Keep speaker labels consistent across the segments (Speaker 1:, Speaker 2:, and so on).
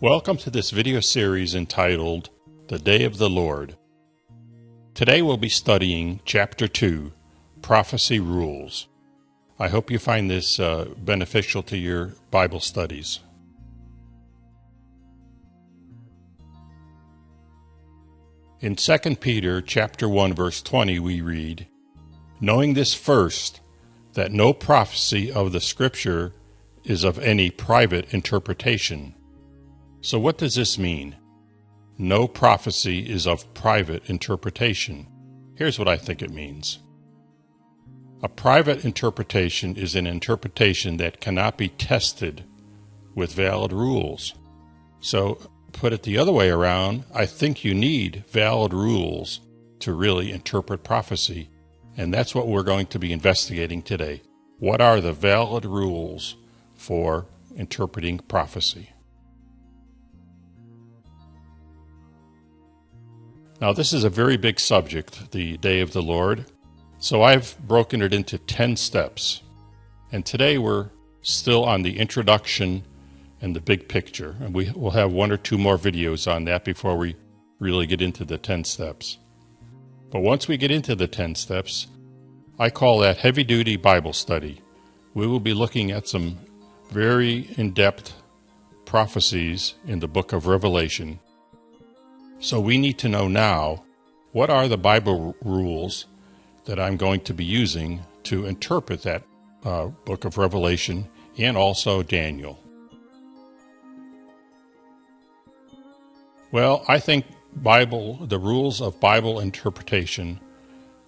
Speaker 1: Welcome to this video series entitled The Day of the Lord. Today we'll be studying Chapter 2, Prophecy Rules. I hope you find this beneficial to your Bible studies. In 2 Peter chapter 1 verse 20 we read, "Knowing this first, that no prophecy of the Scripture is of any private interpretation." So what does this mean? No prophecy is of private interpretation. Here's what I think it means. A private interpretation is an interpretation that cannot be tested with valid rules. So, put it the other way around, I think you need valid rules to really interpret prophecy. And that's what we're going to be investigating today. What are the valid rules for interpreting prophecy? Now, this is a very big subject, the Day of the Lord, so I've broken it into 10 steps. And today we're still on the introduction and the big picture, and we will have one or two more videos on that before we really get into the 10 steps. But once we get into the 10 steps, I call that heavy-duty Bible study. We will be looking at some very in-depth prophecies in the book of Revelation. So we need to know now, what are the Bible rules that I'm going to be using to interpret that book of Revelation and also Daniel? Well, I think the rules of Bible interpretation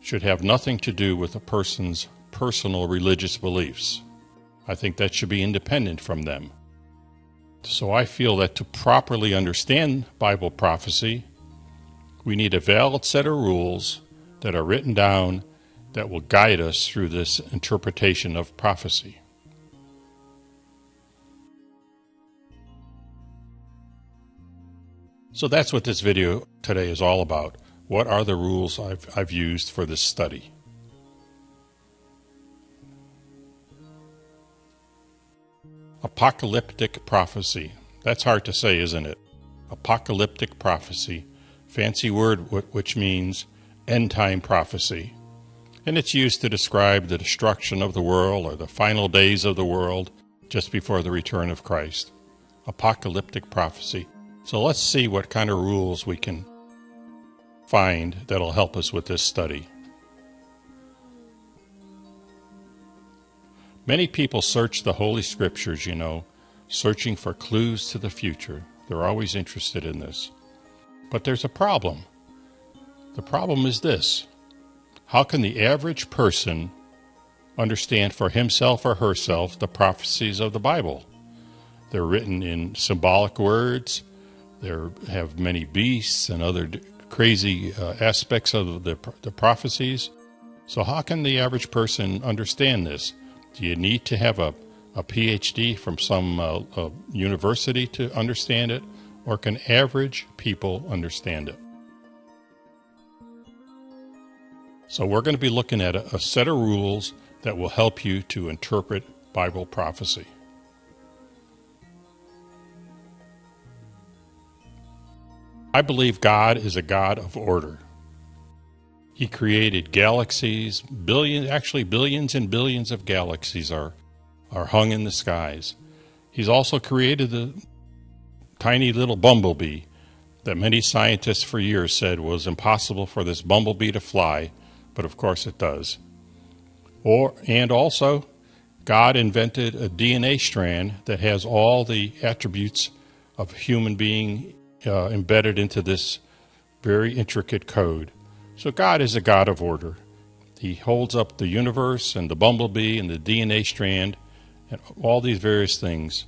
Speaker 1: should have nothing to do with a person's personal religious beliefs. I think that should be independent from them. So I feel that to properly understand Bible prophecy, we need a valid set of rules that are written down that will guide us through this interpretation of prophecy. So that's what this video today is all about. What are the rules I've used for this study? Apocalyptic prophecy. That's hard to say, isn't it? Apocalyptic prophecy. Fancy word which means end-time prophecy. And it's used to describe the destruction of the world or the final days of the world just before the return of Christ. Apocalyptic prophecy. So let's see what kind of rules we can find that'll help us with this study. Many people search the Holy Scriptures, searching for clues to the future. They're always interested in this. But there's a problem. The problem is this. How can the average person understand for himself or herself the prophecies of the Bible? They're written in symbolic words. They have many beasts and other crazy aspects of the prophecies. So how can the average person understand this? Do you need to have a PhD from some university to understand it? Or can average people understand it? So we're going to be looking at a set of rules that will help you to interpret Bible prophecy. I believe God is a God of order. He created galaxies, billions and billions of galaxies are hung in the skies. He's also created the tiny little bumblebee that many scientists for years said was impossible for this bumblebee to fly, but of course it does. And also, God invented a DNA strand that has all the attributes of a human being embedded into this very intricate code. So God is a God of order. He holds up the universe and the bumblebee and the DNA strand and all these various things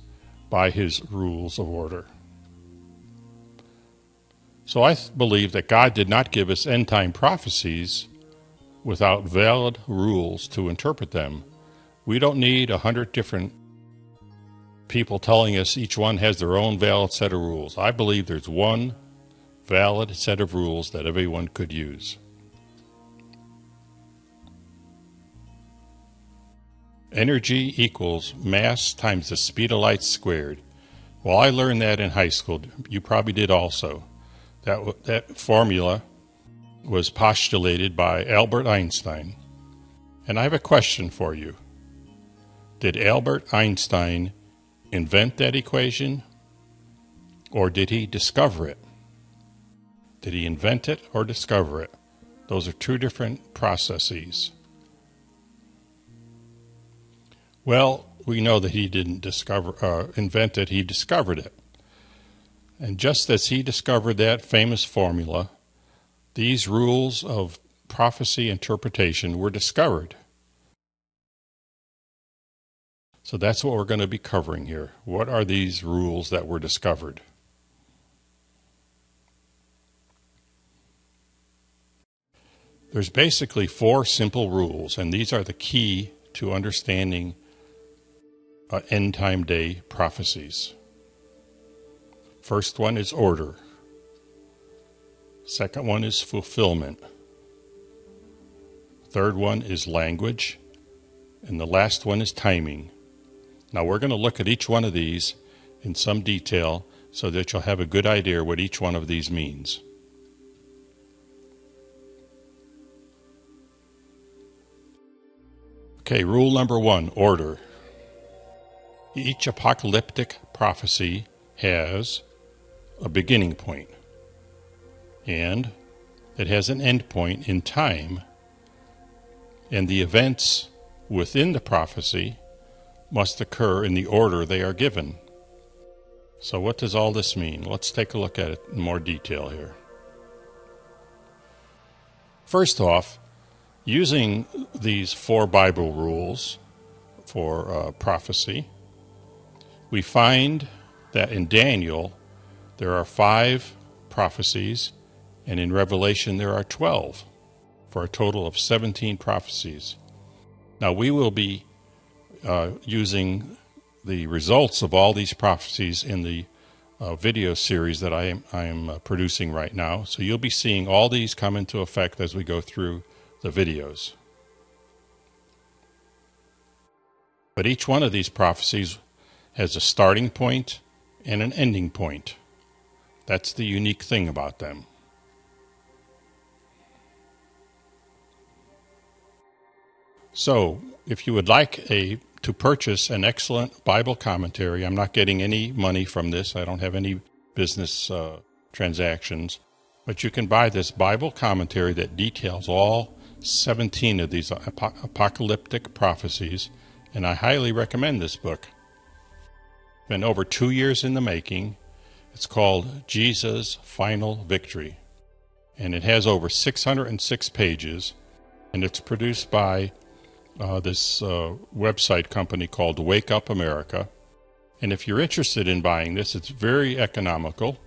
Speaker 1: by his rules of order. So I believe that God did not give us end-time prophecies without valid rules to interpret them. We don't need 100 different people telling us each one has their own valid set of rules. I believe there's one valid set of rules that everyone could use. Energy equals mass times the speed of light squared. Well, I learned that in high school. You probably did also. That formula was postulated by Albert Einstein. And I have a question for you. Did Albert Einstein invent that equation, or did he discover it? Did he invent it or discover it? Those are two different processes. Well, we know that he didn't invent it, he discovered it. And just as he discovered that famous formula, these rules of prophecy interpretation were discovered. So that's what we're going to be covering here. What are these rules that were discovered? There's basically 4 simple rules, and these are the key to understanding end time day prophecies. First one is order. Second one is fulfillment. Third one is language. And the last one is timing. Now we're going to look at each one of these in some detail so that you'll have a good idea what each one of these means. Okay, rule number 1, order. Each apocalyptic prophecy has a beginning point, and it has an end point in time, and the events within the prophecy must occur in the order they are given. So what does all this mean? Let's take a look at it in more detail here. First off, using these 4 Bible rules for prophecy, we find that in Daniel there are 5 prophecies, and in Revelation there are 12, for a total of 17 prophecies. Now we will be using the results of all these prophecies in the video series that I am producing right now. So you'll be seeing all these come into effect as we go through the videos. But each one of these prophecies has a starting point and an ending point. That's the unique thing about them. So, if you would like to purchase an excellent Bible commentary, I'm not getting any money from this. I don't have any business transactions. But you can buy this Bible commentary that details all 17 of these apocalyptic prophecies, and I highly recommend this book. It's been over 2 years in the making. It's called Jesus' Final Victory, and it has over 606 pages, and it's produced by this website company called Wake Up America. And if you're interested in buying this, it's very economical.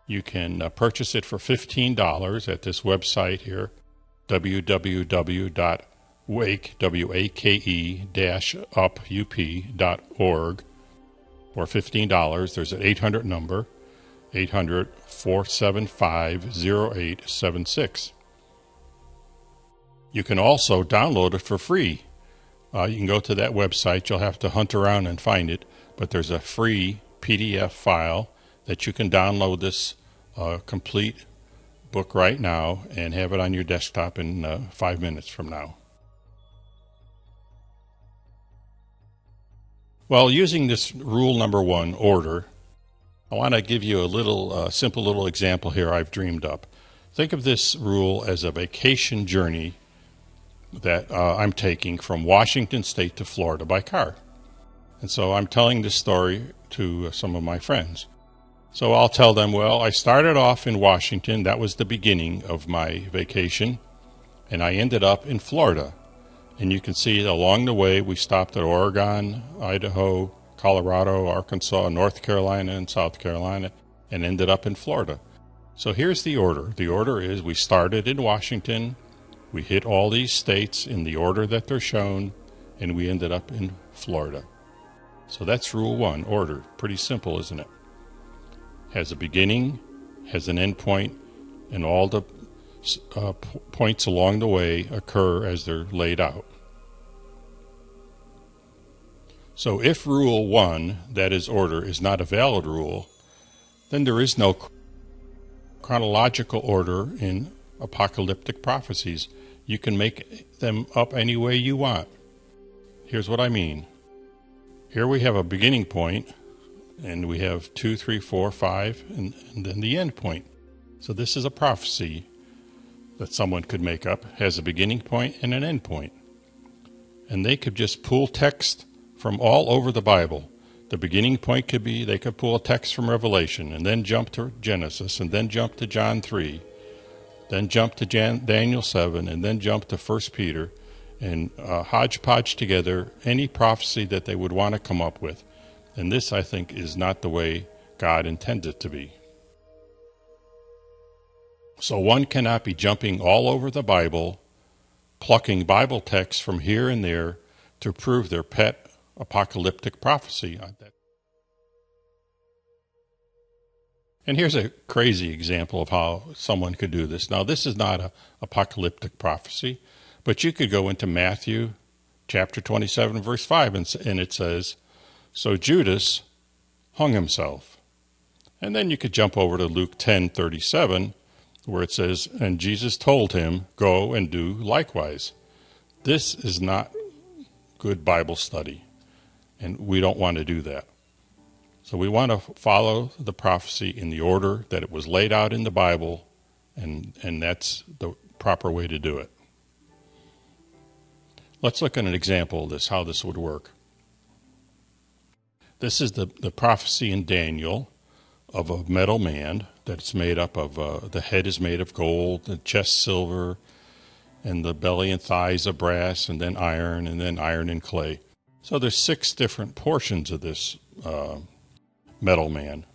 Speaker 1: You can purchase it for $15 at this website here, www.wake-up.org. For $15, there's an 800 number, 800-475-0876. You can also download it for free. You can go to that website. You'll have to hunt around and find it, but there's a free PDF file that you can download this complete book right now and have it on your desktop in 5 minutes from now. Well, using this rule number 1, order, I want to give you a little simple little example here I've dreamed up. Think of this rule as a vacation journey that I'm taking from Washington State to Florida by car. And so I'm telling this story to some of my friends. So I'll tell them, well, I started off in Washington. That was the beginning of my vacation. And I ended up in Florida. And you can see along the way we stopped at Oregon, Idaho, Colorado, Arkansas, North Carolina, and South Carolina, and ended up in Florida. So here's the order. The order is we started in Washington, we hit all these states in the order that they're shown, and we ended up in Florida. So that's rule 1, order. Pretty simple, isn't it? Has a beginning, has an end point, and all the points along the way occur as they're laid out. So if rule 1, that is order, is not a valid rule, then there is no chronological order in apocalyptic prophecies. You can make them up any way you want. Here's what I mean. Here we have a beginning point, and we have 2, 3, 4, 5, and then the end point. So this is a prophecy that someone could make up, has a beginning point and an end point. And they could just pull text from all over the Bible. The beginning point could be, they could pull a text from Revelation, and then jump to Genesis, and then jump to John 3, then jump to Daniel 7, and then jump to 1 Peter, and hodgepodge together any prophecy that they would want to come up with. And this, I think, is not the way God intends it to be. So one cannot be jumping all over the Bible, plucking Bible texts from here and there to prove their pet apocalyptic prophecy. And here's a crazy example of how someone could do this. Now, this is not an apocalyptic prophecy, but you could go into Matthew chapter 27, verse 5, and it says, "So Judas hung himself." And then you could jump over to Luke 10:37, where it says, "And Jesus told him, 'Go and do likewise.'" This is not good Bible study, and we don't want to do that. So we want to follow the prophecy in the order that it was laid out in the Bible, and that's the proper way to do it. Let's look at an example of this, how this would work. This is the prophecy in Daniel of a metal man that's made up of, the head is made of gold, the chest silver, and the belly and thighs of brass, and then iron and clay. So there's 6 different portions of this metal man.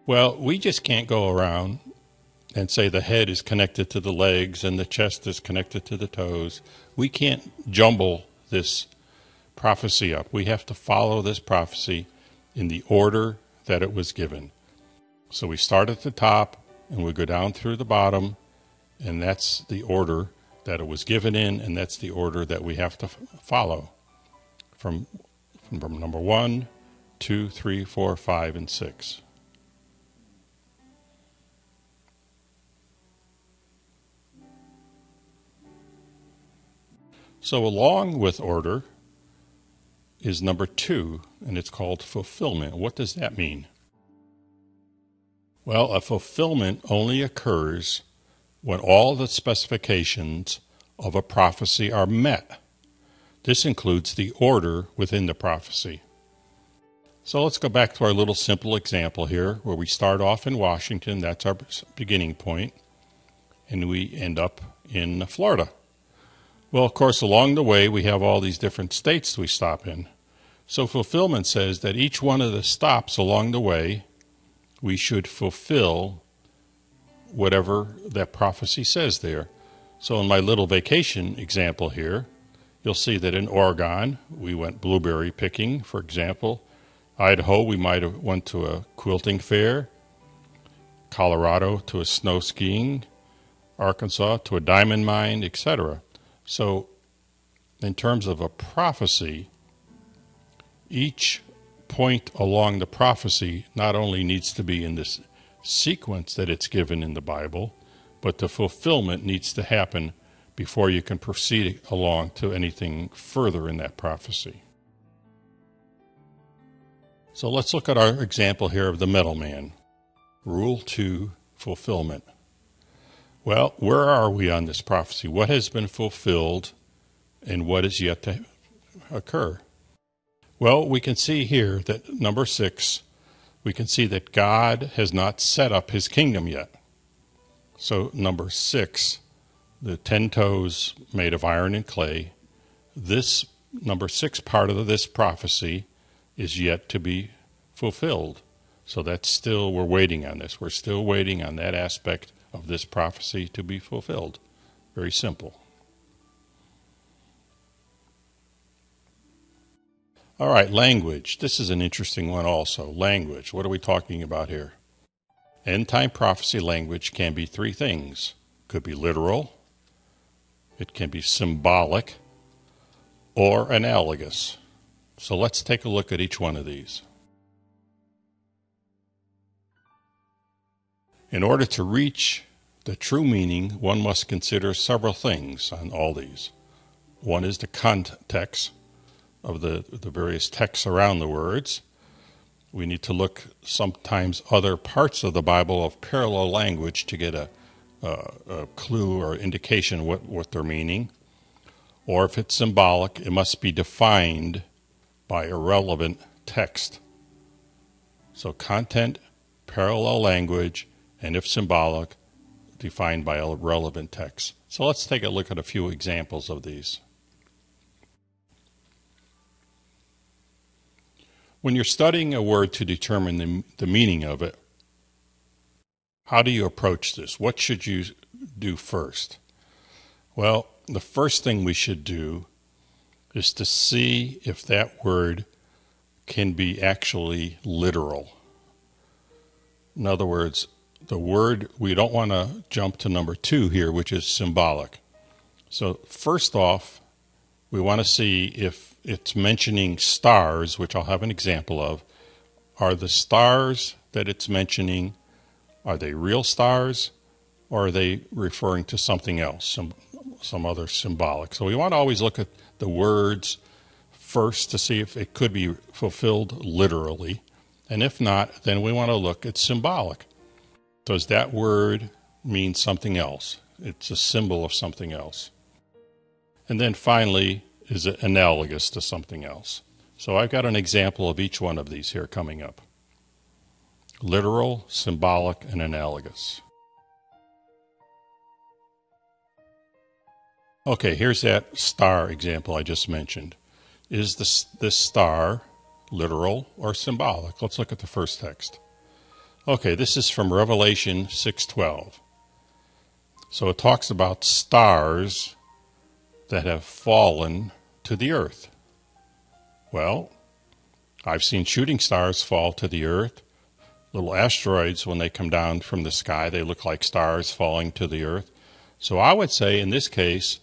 Speaker 1: Well, we just can't go around and say the head is connected to the legs and the chest is connected to the toes. We can't jumble this prophecy up. We have to follow this prophecy in the order that it was given. So we start at the top and we go down through the bottom, and that's the order that it was given in, and that's the order that we have to follow from number 1, 2, 3, 4, 5, and 6. So along with order is number 2, and it's called fulfillment. What does that mean? Well, a fulfillment only occurs when all the specifications of a prophecy are met. This includes the order within the prophecy. So let's go back to our little simple example here, where we start off in Washington. That's our beginning point, and we end up in Florida. Well, of course, along the way, we have all these different states we stop in. So fulfillment says that each one of the stops along the way, we should fulfill whatever that prophecy says there. So in my little vacation example here, you'll see that in Oregon, we went blueberry picking, for example. Idaho, we might have went to a quilting fair. Colorado, to a snow skiing. Arkansas, to a diamond mine, etc. So in terms of a prophecy, each point along the prophecy not only needs to be in this sequence that it's given in the Bible, but the fulfillment needs to happen before you can proceed along to anything further in that prophecy. So let's look at our example here of the metal man. Rule 2, fulfillment. Well, where are we on this prophecy? What has been fulfilled and what is yet to occur? Well, we can see here that number 6, we can see that God has not set up his kingdom yet. So number 6, the 10 toes made of iron and clay, this number 6 part of this prophecy is yet to be fulfilled. So that's still, we're waiting on this. We're still waiting on that aspect of this prophecy to be fulfilled. Very simple. All right, language. This is an interesting one also. Language. What are we talking about here? End-time prophecy language can be 3 things. It could be literal, it can be symbolic, or analogous. So let's take a look at each one of these. In order to reach the true meaning, one must consider several things on all these. One is the context of the various texts around the words. We need to look sometimes other parts of the Bible of parallel language to get a clue or indication what they're meaning. Or if it's symbolic, it must be defined by a relevant text. So content, parallel language, and if symbolic, defined by a relevant text. So let's take a look at a few examples of these. When you're studying a word to determine the meaning of it, how do you approach this? What should you do first? Well, the first thing we should do is to see if that word can be actually literal. In other words, the word, we don't want to jump to number 2 here, which is symbolic. So first off, we want to see if it's mentioning stars, which I'll have an example of. Are the stars that it's mentioning, are they real stars, or are they referring to something else, some other symbolic? So we want to always look at the words first to see if it could be fulfilled literally. And if not, then we want to look at symbolic. Does that word mean something else? It's a symbol of something else. And then finally, is it analogous to something else? So I've got an example of each one of these here coming up. Literal, symbolic, and analogous. Okay, here's that star example I just mentioned. Is this star literal or symbolic? Let's look at the first text. Okay, this is from Revelation 6:12. So it talks about stars that have fallen to the earth. Well, I've seen shooting stars fall to the earth. Little asteroids, when they come down from the sky, they look like stars falling to the earth. So I would say in this case,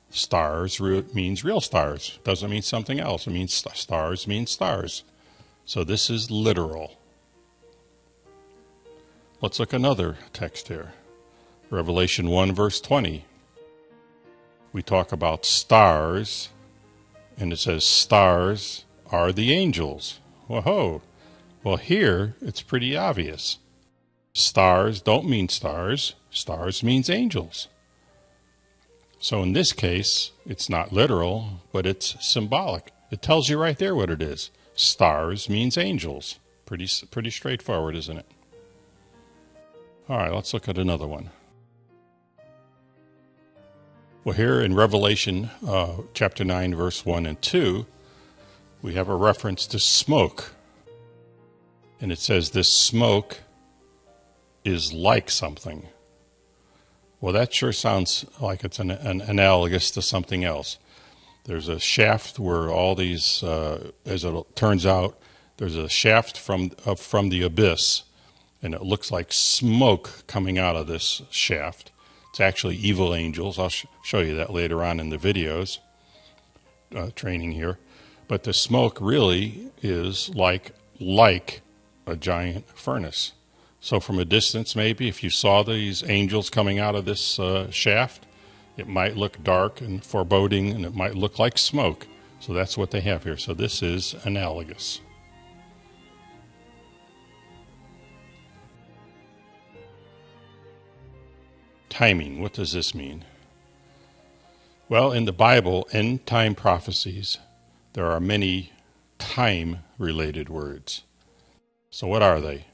Speaker 1: stars means real stars. Doesn't mean something else. It means stars means stars. So this is literal. Let's look another text here. Revelation 1 verse 20. We talk about stars, and it says stars are the angels. Whoa. Well, here it's pretty obvious. Stars don't mean stars. Stars means angels. So in this case, it's not literal, but it's symbolic. It tells you right there what it is. Stars means angels. Pretty straightforward, isn't it? All right, let's look at another one. Well, here in Revelation chapter 9, verse 1 and 2, we have a reference to smoke. And it says this smoke is like something. Well, that sure sounds like it's an analogous to something else. There's a shaft where all these, as it turns out, there's a shaft from the abyss, and it looks like smoke coming out of this shaft. It's actually evil angels. I'll show you that later on in the videos training here. But the smoke really is like a giant furnace. So from a distance, maybe, if you saw these angels coming out of this shaft, it might look dark and foreboding, and it might look like smoke. So that's what they have here. So this is analogous. Timing, what does this mean? Well, in the Bible, end time prophecies, there are many time-related words. So what are they?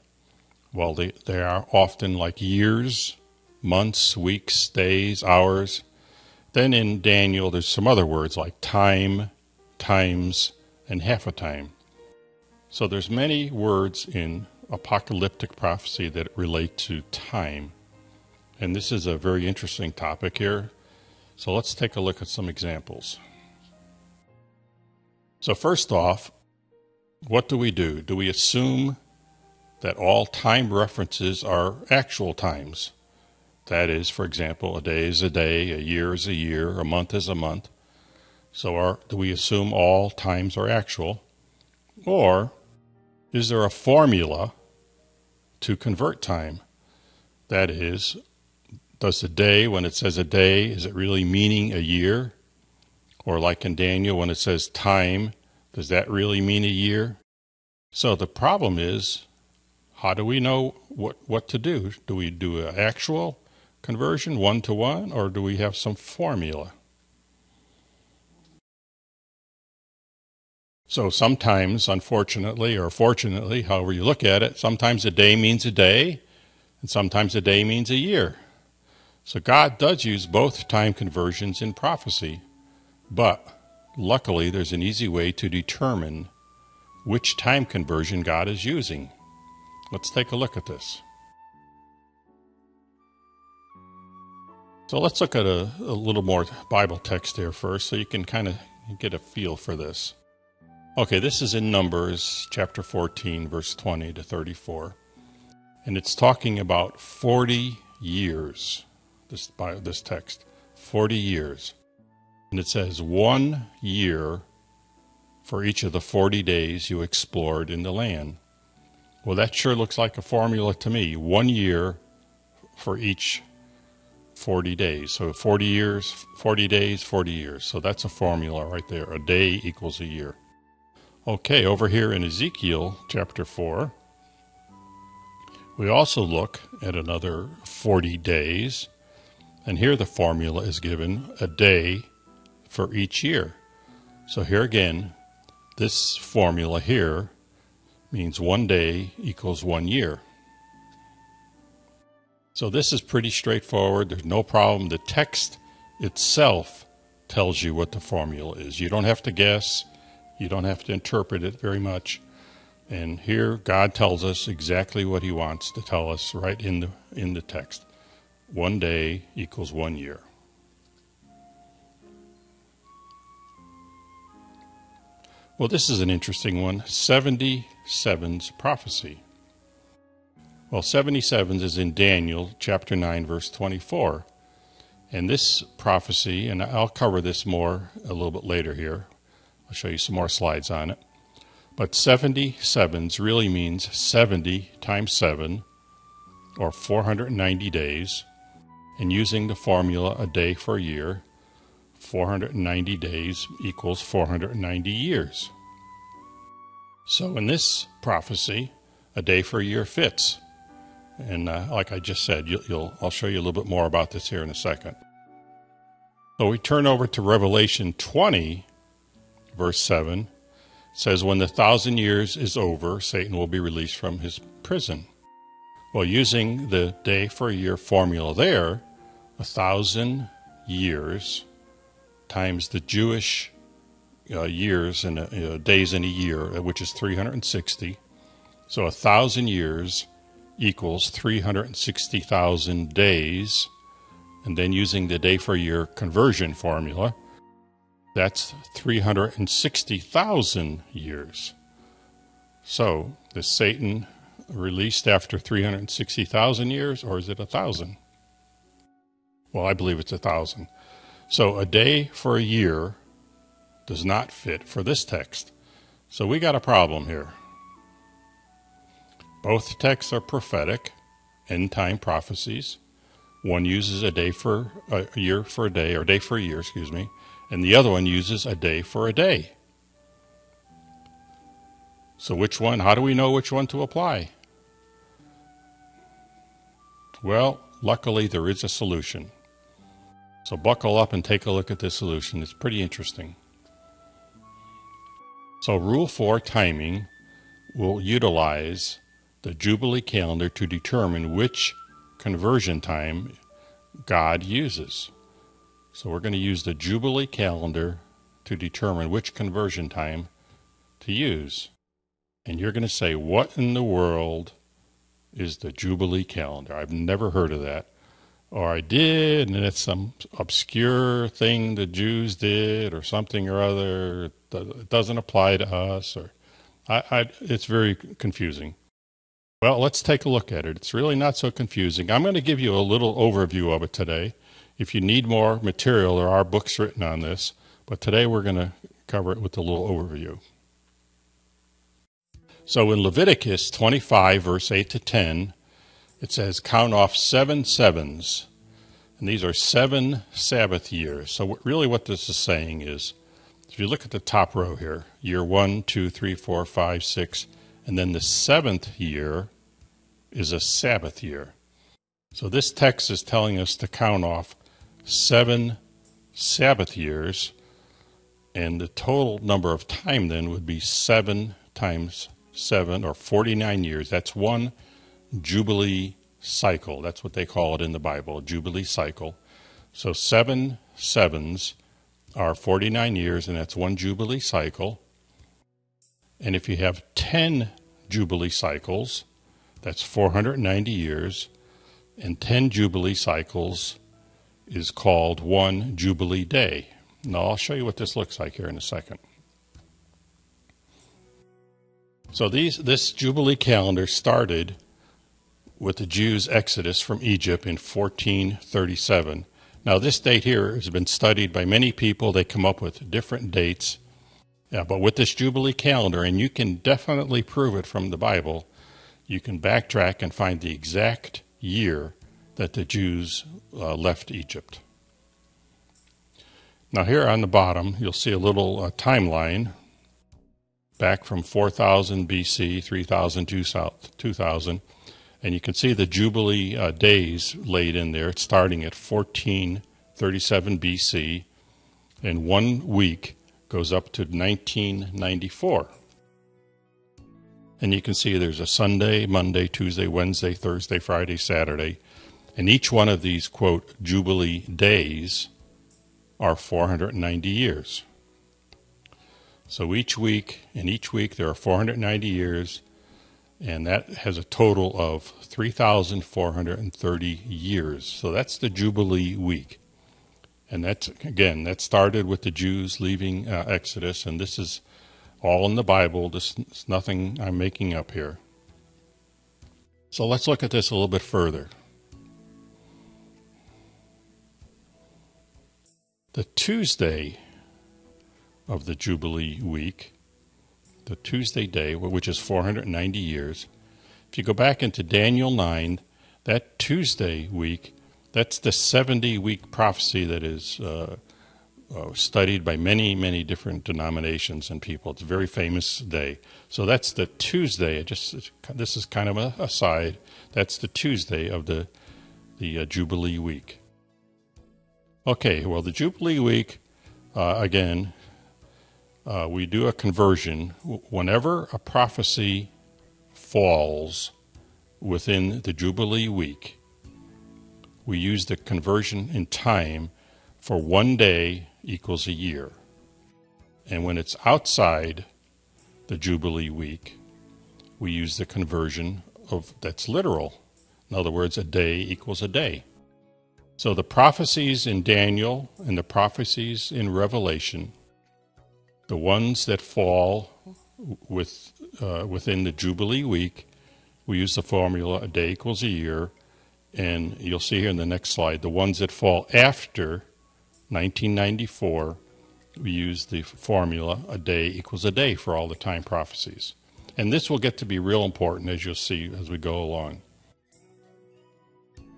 Speaker 1: Well, they are often like years, months, weeks, days, hours. Then in Daniel, there's some other words like time, times, and half a time. So there's many words in apocalyptic prophecy that relate to time. And this is a very interesting topic here. So let's take a look at some examples. So first off, what do? Do we assume that all time references are actual times? That is, for example, a day is a day, a year is a year, a month is a month. So do we assume all times are actual? Or is there a formula to convert time? That is, does the day, when it says a day, is it really meaning a year? Or like in Daniel, when it says time, does that really mean a year? So the problem is, how do we know what to do? Do we do an actual conversion, 1-to-1, or do we have some formula? So sometimes, unfortunately, or fortunately, however you look at it, sometimes a day means a day, and sometimes a day means a year. So God does use both time conversions in prophecy, but luckily there's an easy way to determine which time conversion God is using. Let's take a look at this. So let's look at a little more Bible text there first so you can kind of get a feel for this. Okay, this is in Numbers chapter 14, verse 20 to 34. And it's talking about 40 years, this text, 40 years. And it says 1 year for each of the 40 days you explored in the land. Well, that sure looks like a formula to me. 1 year for each 40 days. So 40 years, 40 days, 40 years. So that's a formula right there. A day equals a year. Okay, over here in Ezekiel chapter 4, we also look at another 40 days. And here the formula is given, a day for each year. So here again, this formula here means 1 day equals 1 year. So this is pretty straightforward. There's no problem. The text itself tells you what the formula is. You don't have to guess. You don't have to interpret it very much. And here God tells us exactly what he wants to tell us right in the text. 1 day equals 1 year. Well, this is an interesting one. 77's prophecy. Well, 77's is in Daniel chapter 9, verse 24. And this prophecy, and I'll cover this more a little bit later here. I'll show you some more slides on it. But 77's really means 70 times 7, or 490 days. And using the formula a day for a year, 490 days equals 490 years. So in this prophecy, a day for a year fits. And like I just said, I'll show you a little bit more about this here in a second. So we turn over to Revelation 20, verse 7. It says, when the 1,000 years is over, Satan will be released from his prison. Well, using the day for a year formula there, 1,000 years times the Jewish years and days in a year, which is 360. So 1,000 years equals 360,000 days. And then using the day for a year conversion formula, that's 360,000 years. So is Satan released after 360,000 years, or is it 1,000? Well, I believe it's 1,000. So a day for a year does not fit for this text. So we got a problem here. Both texts are prophetic, end-time prophecies. One uses a day for a year for a day, or day for a year, excuse me, and the other one uses a day for a day. So which one, how do we know which one to apply? Well, luckily there is a solution. So buckle up and take a look at this solution. It's pretty interesting. So Rule 4 timing will utilize the Jubilee calendar to determine which conversion time God uses. So we're going to use the Jubilee calendar to determine which conversion time to use. And you're going to say, what in the world is the Jubilee calendar? I've never heard of that. Or I did, and it's some obscure thing the Jews did or something or other. It doesn't apply to us. Or it's very confusing. Well, let's take a look at it. It's really not so confusing. I'm going to give you a little overview of it today. If you need more material, there are books written on this. But today we're going to cover it with a little overview. So in Leviticus 25, verse 8 to 10, it says, count off 7 sevens. And these are 7 Sabbath years. So really what this is saying is, if you look at the top row here, year 1, 2, 3, 4, 5, 6, and then the 7th year is a Sabbath year. So this text is telling us to count off 7 Sabbath years, and the total number of time then would be 7 times 7, or 49 years. That's one Jubilee cycle. That's what they call it in the Bible, a Jubilee cycle. So 7 sevens are 49 years, and that's one Jubilee cycle. And if you have 10 Jubilee cycles, that's 490 years, and 10 Jubilee cycles is called one Jubilee day. Now I'll show you what this looks like here in a second. So this Jubilee calendar started with the Jews' exodus from Egypt in 1437. Now this date here has been studied by many people. They come up with different dates. Yeah, but with this Jubilee calendar, and you can definitely prove it from the Bible, you can backtrack and find the exact year that the Jews left Egypt. Now here on the bottom, you'll see a little timeline back from 4000 BC, 3000, 2000, and you can see the Jubilee days laid in there. It's starting at 1437 BC, and 1 week goes up to 1994. And you can see there's a Sunday, Monday, Tuesday, Wednesday, Thursday, Friday, Saturday. And each one of these, quote, Jubilee days are 490 years. So each week there are 490 years, and that has a total of 3,430 years. So that's the Jubilee week. And that started with the Jews leaving Exodus, and this is all in the Bible. This is nothing I'm making up here. So let's look at this a little bit further. The Tuesday of the Jubilee week, the Tuesday day, which is 490 years, if you go back into Daniel 9, that Tuesday week, that's the 70-week prophecy that is studied by many, many different denominations and people. It's a very famous day. So that's the Tuesday. This is kind of an aside. That's the Tuesday of the Jubilee week. Okay, well, the Jubilee week, we do a conversion. Whenever a prophecy falls within the Jubilee week, we use the conversion in time for 1 day equals a year. And when it's outside the Jubilee week, we use the conversion that's literal. In other words, a day equals a day. So the prophecies in Daniel and the prophecies in Revelation, the ones that fall within the Jubilee week, we use the formula a day equals a year. And you'll see here in the next slide, the ones that fall after 1994, we use the formula a day equals a day for all the time prophecies. And this will get to be real important, as you'll see as we go along.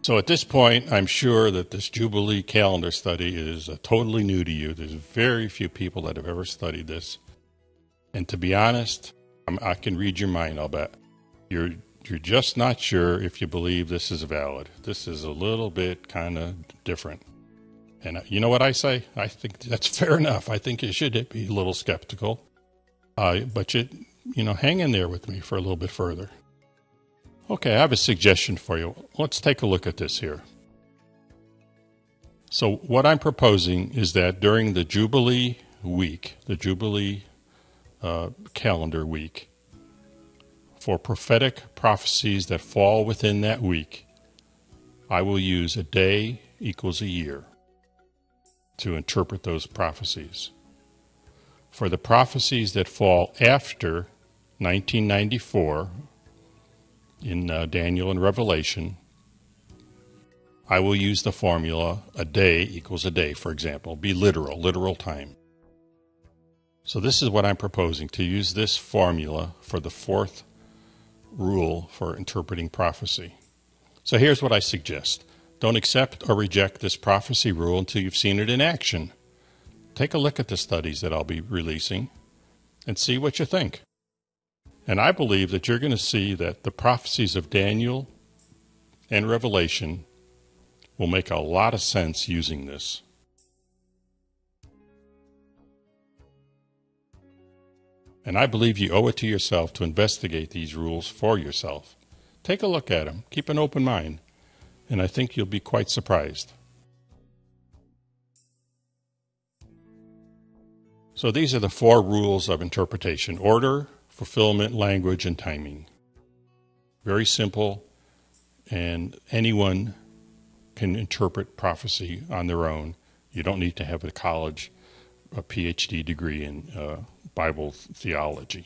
Speaker 1: So at this point, I'm sure that this Jubilee calendar study is totally new to you. There's very few people that have ever studied this. And to be honest, I can read your mind, I'll bet. You're just not sure if you believe this is valid. This is a little bit kind of different. And you know what I say? I think that's fair enough. I think you should be a little skeptical. But hang in there with me for a little bit further. Okay, I have a suggestion for you. Let's take a look at this here. So what I'm proposing is that during the Jubilee week, the Jubilee calendar week, for prophetic prophecies that fall within that week, I will use a day equals a year to interpret those prophecies. For the prophecies that fall after 1994 in Daniel and Revelation, I will use the formula a day equals a day, for example. Be literal time. So this is what I'm proposing, to use this formula for the fourth rule for interpreting prophecy. So here's what I suggest. Don't accept or reject this prophecy rule until you've seen it in action. Take a look at the studies that I'll be releasing and see what you think. And I believe that you're going to see that the prophecies of Daniel and Revelation will make a lot of sense using this. And I believe you owe it to yourself to investigate these rules for yourself. Take a look at them. Keep an open mind. And I think you'll be quite surprised. So these are the four rules of interpretation: order, fulfillment, language, and timing. Very simple, and anyone can interpret prophecy on their own. You don't need to have a PhD degree in Bible theology.